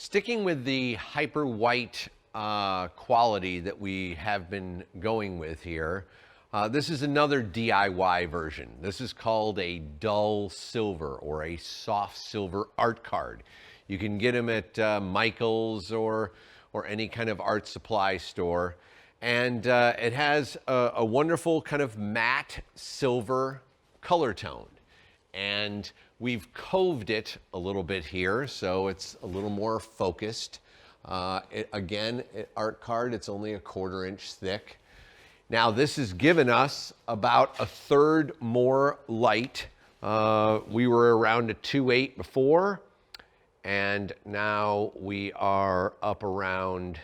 Sticking with the hyper white quality that we have been going with here, this is another DIY version. This is called a dull silver or a soft silver art card. You can get them at Michael's or any kind of art supply store. And it has a wonderful kind of matte silver color tone. And we've coved it a little bit here, so it's a little more focused. Again, art card, it's only 1/4 inch thick. Now this has given us about 1/3 more light. We were around a 2.8 before, and now we are up around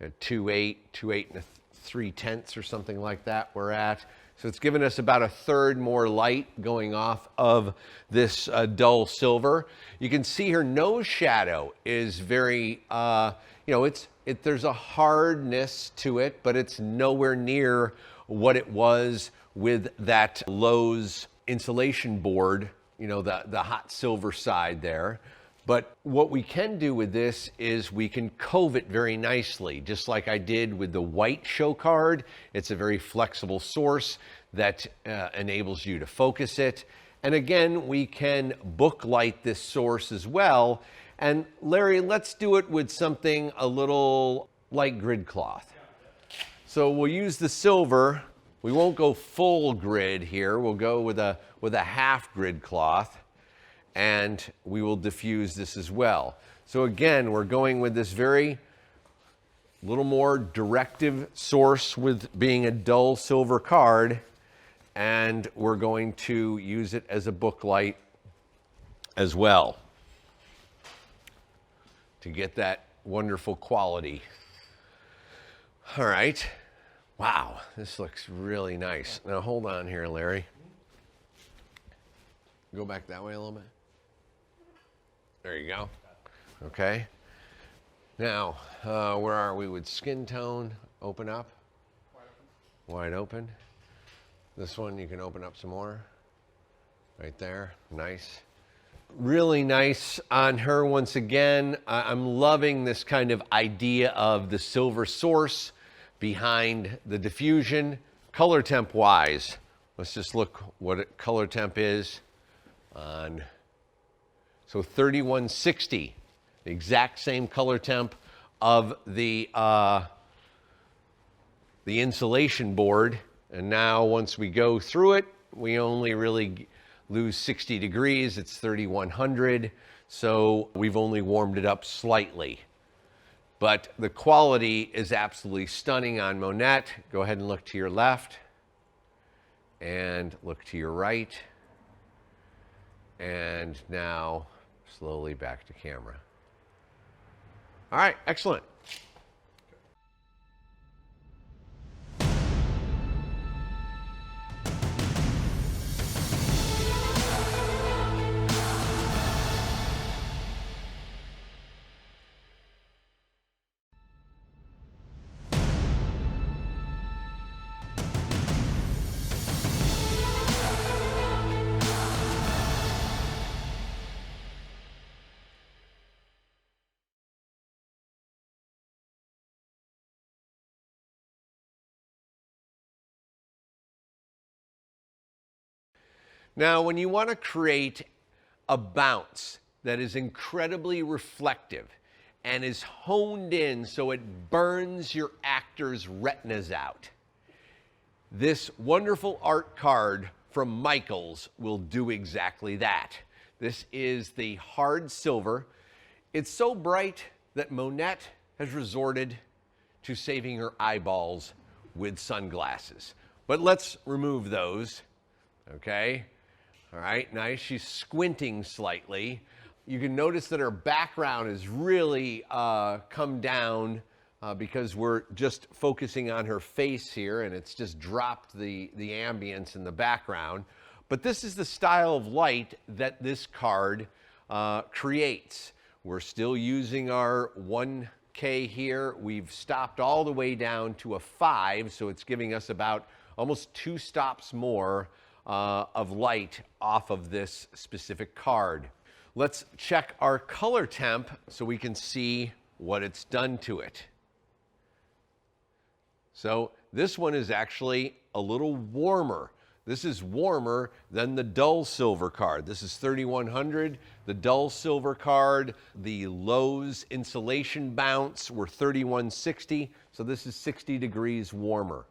a 2.8 and 3/10 or something like that we're at. So it's given us about 1/3 more light going off of this dull silver. You can see her nose shadow is very, there's a hardness to it, but it's nowhere near what it was with that Lowe's insulation board, the hot silver side there. But what we can do with this is we can cove it very nicely, just like I did with the white show card. It's a very flexible source that enables you to focus it. And again, we can booklight this source as well. And Larry, let's do it with something a little like grid cloth. So we'll use the silver. We won't go full grid here. We'll go with a half grid cloth. And we will diffuse this as well. So again, we're going with this very little more directive source with being a dull silver card, and we're going to use it as a book light as well to get that wonderful quality. All right. Wow, this looks really nice. Now hold on here, Larry. Go back that way a little bit. There you go. Okay. Now, where are we with skin tone? Open up. Wide open. This one you can open up some more. Right there. Nice. Really nice on her once again. I'm loving this kind of idea of the silver source behind the diffusion. Color temp wise, let's just look what color temp is on. So 3160, the exact same color temp of the insulation board. And now once we go through it, we only really lose 60 degrees. It's 3100. So we've only warmed it up slightly. But the quality is absolutely stunning on Monette. Go ahead and look to your left and look to your right. And now slowly back to camera. All right, excellent. Now, when you want to create a bounce that is incredibly reflective and is honed in so it burns your actor's retinas out, this wonderful art card from Michael's will do exactly that. This is the hard silver. It's so bright that Monette has resorted to saving her eyeballs with sunglasses. But let's remove those, okay? All right, nice. She's squinting slightly. You can notice that her background has really come down because we're just focusing on her face here, and it's just dropped the ambience in the background. But this is the style of light that this card creates. We're still using our 1K here. We've stopped all the way down to a 5, so it's giving us about almost 2 stops more of light off of this specific card. Let's check our color temp so we can see what it's done to it. So this one is actually a little warmer. This is warmer than the dull silver card. This is 3100, the dull silver card. The Lowe's insulation bounce were 3160, so this is 60 degrees warmer.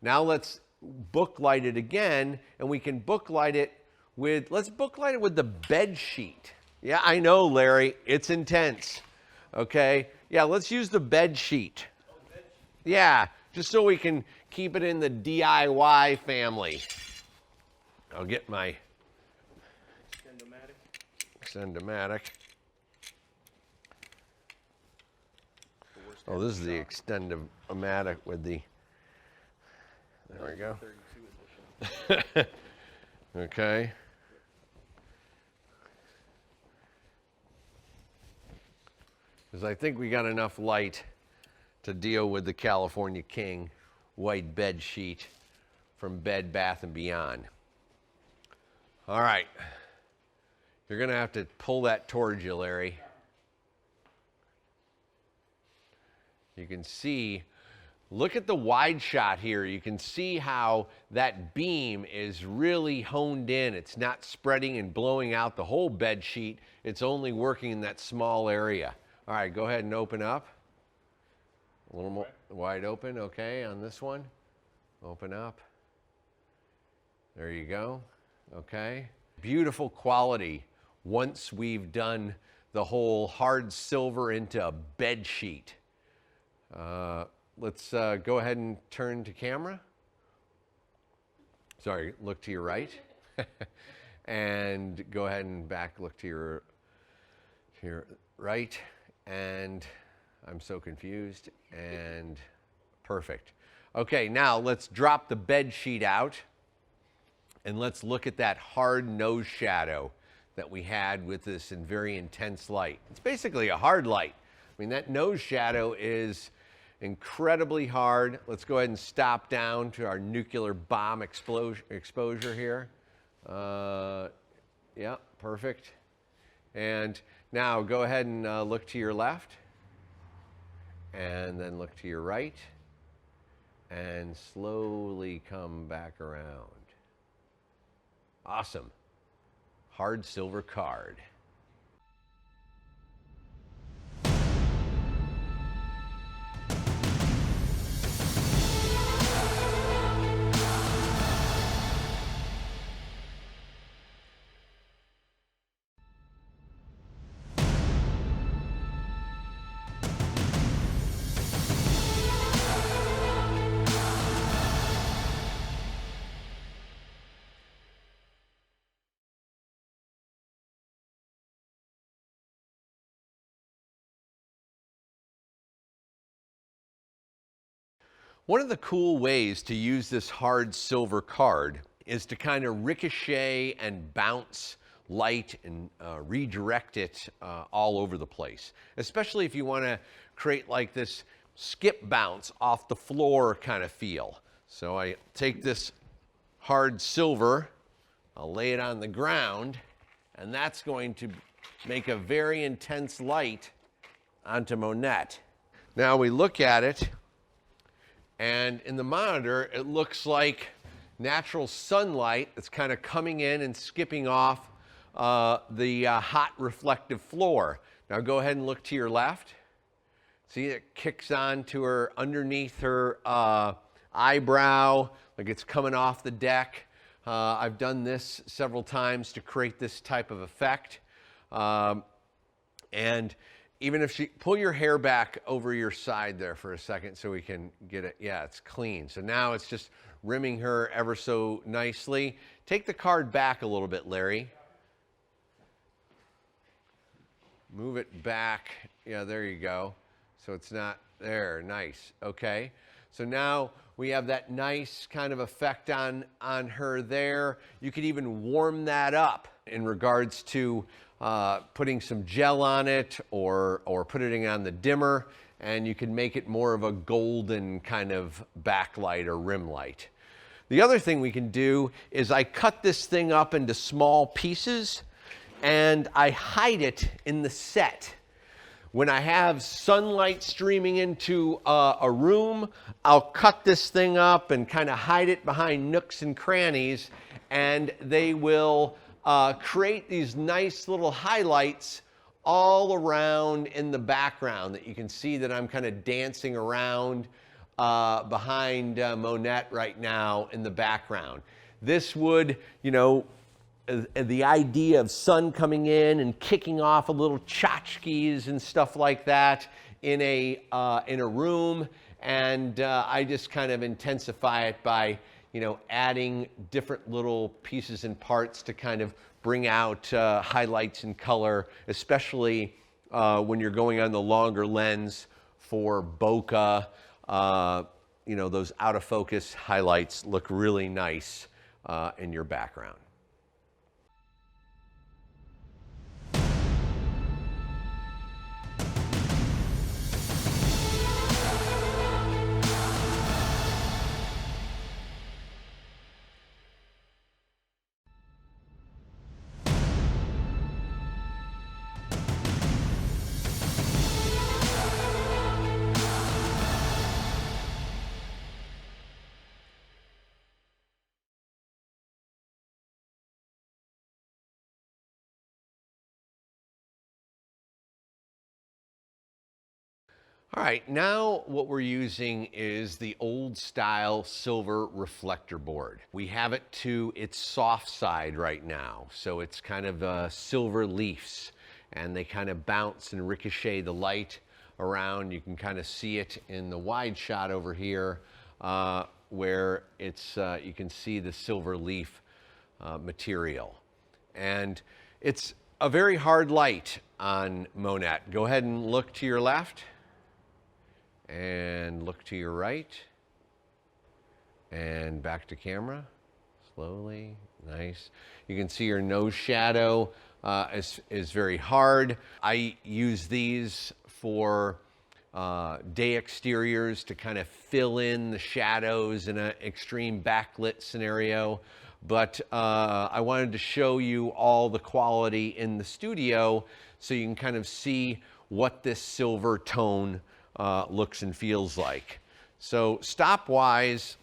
Now let's book light it again, and we can book light it with, let's book light it with the bed sheet. Yeah, I know, Larry, it's intense. Okay, yeah, let's use the bed sheet. Yeah, just so we can keep it in the DIY family. I'll get my Extendomatic. Oh, this is the Extendomatic with the, there we go. Okay. Because I think we got enough light to deal with the California King white bed sheet from Bed Bath & Beyond. All right. You're going to have to pull that towards you, Larry. You can see, look at the wide shot here. You can see how that beam is really honed in. It's not spreading and blowing out the whole bed sheet. It's only working in that small area. All right, go ahead and open up. A little more wide open, okay, on this one. Open up. There you go. Okay. Beautiful quality once we've done the whole hard silver into a bed sheet. Let's go ahead and turn to camera. Sorry, look to your right. And go ahead and look to your right. And I'm so confused. And perfect. Okay, now let's drop the bed sheet out. And let's look at that hard nose shadow that we had with this in very intense light. It's basically a hard light. I mean, that nose shadow is incredibly hard. Let's go ahead and stop down to our nuclear bomb exposure here. Yeah, perfect. And now go ahead and look to your left. And then look to your right. And slowly come back around. Awesome. Hard silver card. One of the cool ways to use this hard silver card is to kind of ricochet and bounce light and redirect it all over the place, especially if you want to create like this skip bounce off the floor kind of feel. So I take this hard silver, I'll lay it on the ground, and that's going to make a very intense light onto Monette. Now we look at it, and in the monitor, it looks like natural sunlight that's kind of coming in and skipping off the hot reflective floor. Now go ahead and look to your left. See, it kicks on to her underneath her eyebrow, like it's coming off the deck. I've done this several times to create this type of effect. And even if pull your hair back over your side there for a second so we can get it. Yeah, it's clean. So now it's just rimming her ever so nicely. Take the card back a little bit, Larry. Move it back. Yeah, there you go. So it's not there. Nice. Okay. So now we have that nice kind of effect on her there. You could even warm that up in regards to putting some gel on it or putting it on the dimmer, and you can make it more of a golden kind of backlight or rim light. The other thing we can do is I cut this thing up into small pieces, and I hide it in the set. When I have sunlight streaming into a room, I'll cut this thing up and kind of hide it behind nooks and crannies, and they will create these nice little highlights all around in the background that you can see that I'm kind of dancing around behind Monette right now in the background. This would, you know, the idea of sun coming in and kicking off a little tchotchkes and stuff like that in a room, and I just kind of intensify it by, you know, adding different little pieces and parts to kind of bring out highlights and color, especially when you're going on the longer lens for bokeh. You know, those out of focus highlights look really nice in your background. All right, now what we're using is the old style silver reflector board. We have it to its soft side right now, so it's kind of silver leaves, and they kind of bounce and ricochet the light around. You can kind of see it in the wide shot over here where it's you can see the silver leaf material. And it's a very hard light on Monette. Go ahead and look to your left. And look to your right, and back to camera, slowly, nice. You can see your nose shadow is very hard. I use these for day exteriors to kind of fill in the shadows in an extreme backlit scenario. But I wanted to show you all the quality in the studio so you can kind of see what this silver tone looks and feels like. So stop-wise,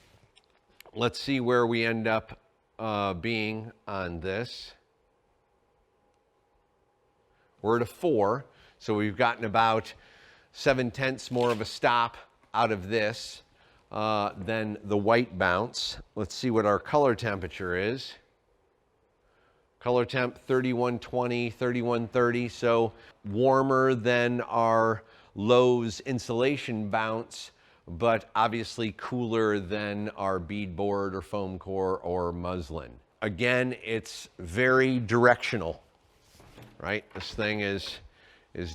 let's see where we end up being on this. We're at a 4, so we've gotten about 7/10 more of a stop out of this than the white bounce. Let's see what our color temperature is. Color temp 3120, 3130, so warmer than our Lowe's insulation bounce, but obviously cooler than our beadboard or foam core or muslin. Again, it's very directional, right? This thing is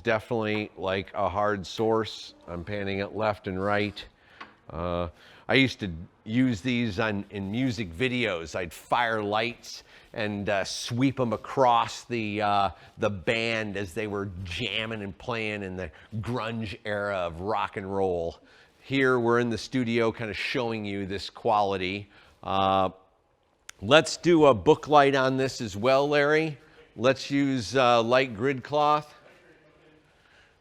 definitely like a hard source. I'm panning it left and right. I used to use these in music videos. I'd fire lights and sweep them across the band as they were jamming and playing in the grunge era of rock and roll. Here we're in the studio kind of showing you this quality. Let's do a book light on this as well, Larry. Let's use light grid cloth.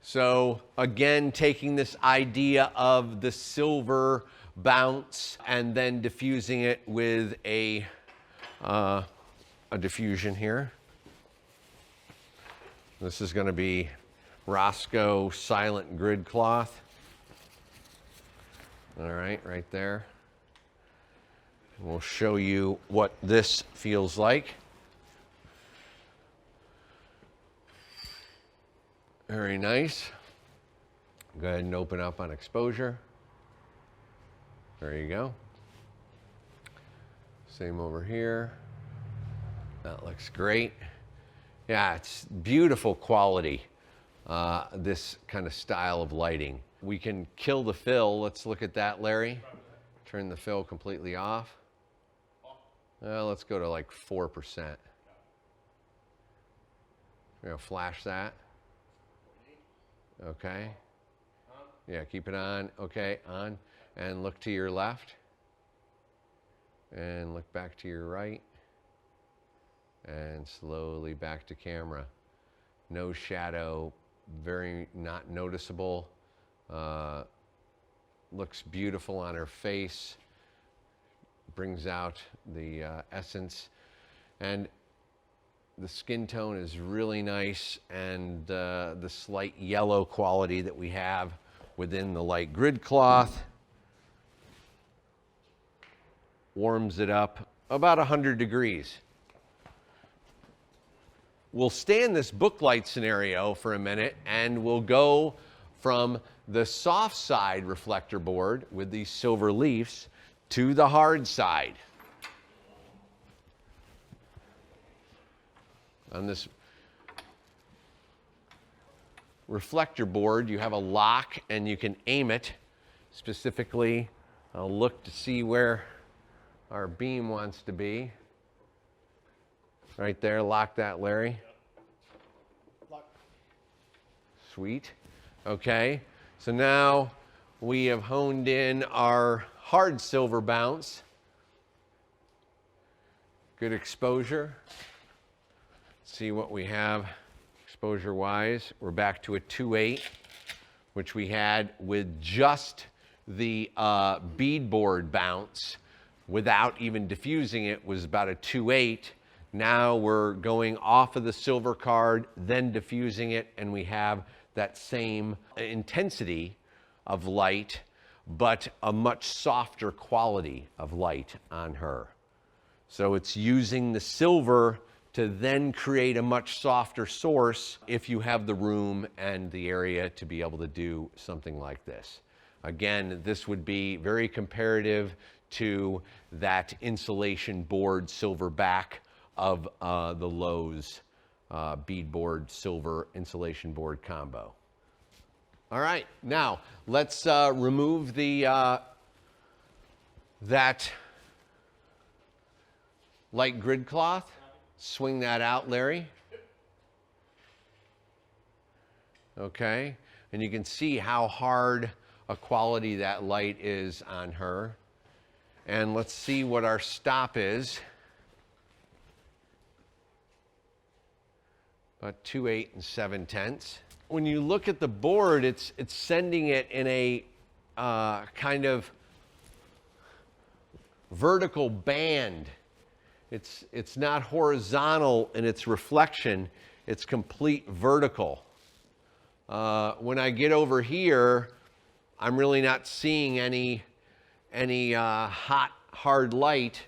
So again, taking this idea of the silver bounce and then diffusing it with a diffusion here. This is going to be Roscoe Silent Grid Cloth. All right, right there. We'll show you what this feels like. Very nice. Go ahead and open up on exposure. There you go. Same over here. That looks great. Yeah, it's beautiful quality, this kind of style of lighting. We can kill the fill. Let's look at that, Larry. Turn the fill completely off. Well, let's go to like 4%. We're gonna flash that. Okay. Yeah, keep it on. Okay, on. And look to your left. And look back to your right. And slowly back to camera. No shadow, very not noticeable. Looks beautiful on her face. Brings out the essence. And the skin tone is really nice, and the slight yellow quality that we have within the light grid cloth warms it up about 100 degrees. We'll stay in this book light scenario for a minute, and we'll go from the soft side reflector board with these silver leaves to the hard side. On this reflector board, you have a lock and you can aim it specifically. I'll look to see where our beam wants to be. Right there, lock that, Larry. Lock. Sweet. Okay, so now we have honed in our hard silver bounce. Good exposure. See what we have exposure-wise. We're back to a 2.8, which we had with just the beadboard bounce without even diffusing it was about a 2.8. Now we're going off of the silver card, then diffusing it, and we have that same intensity of light, but a much softer quality of light on her. So it's using the silver to then create a much softer source if you have the room and the area to be able to do something like this. Again, this would be very comparative to that insulation board silver back of the Lowe's beadboard silver insulation board combo. All right, now let's remove the that light grid cloth. Swing that out, Larry. Okay, and you can see how hard a quality that light is on her. And let's see what our stop is. About 2.8 7/10. When you look at the board, it's sending it in a kind of vertical band. It's not horizontal in its reflection, it's complete vertical. When I get over here, I'm really not seeing any hot, hard light,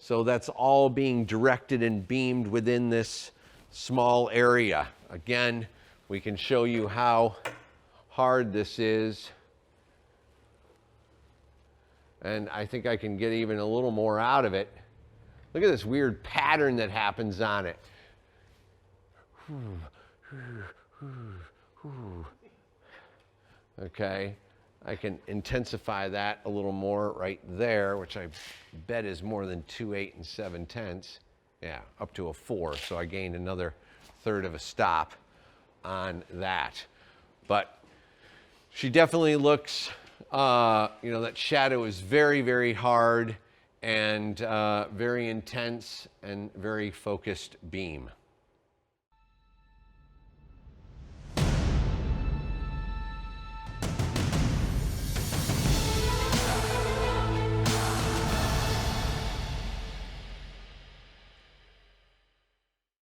so that's all being directed and beamed within this small area. Again, we can show you how hard this is, and I think I can get even a little more out of it. Look at this weird pattern that happens on it. Okay, I can intensify that a little more right there, which I bet is more than 2.8 7/10. Yeah, up to a 4, so I gained another third of a stop on that. But she definitely looks, that shadow is very, very hard and very intense and very focused beam.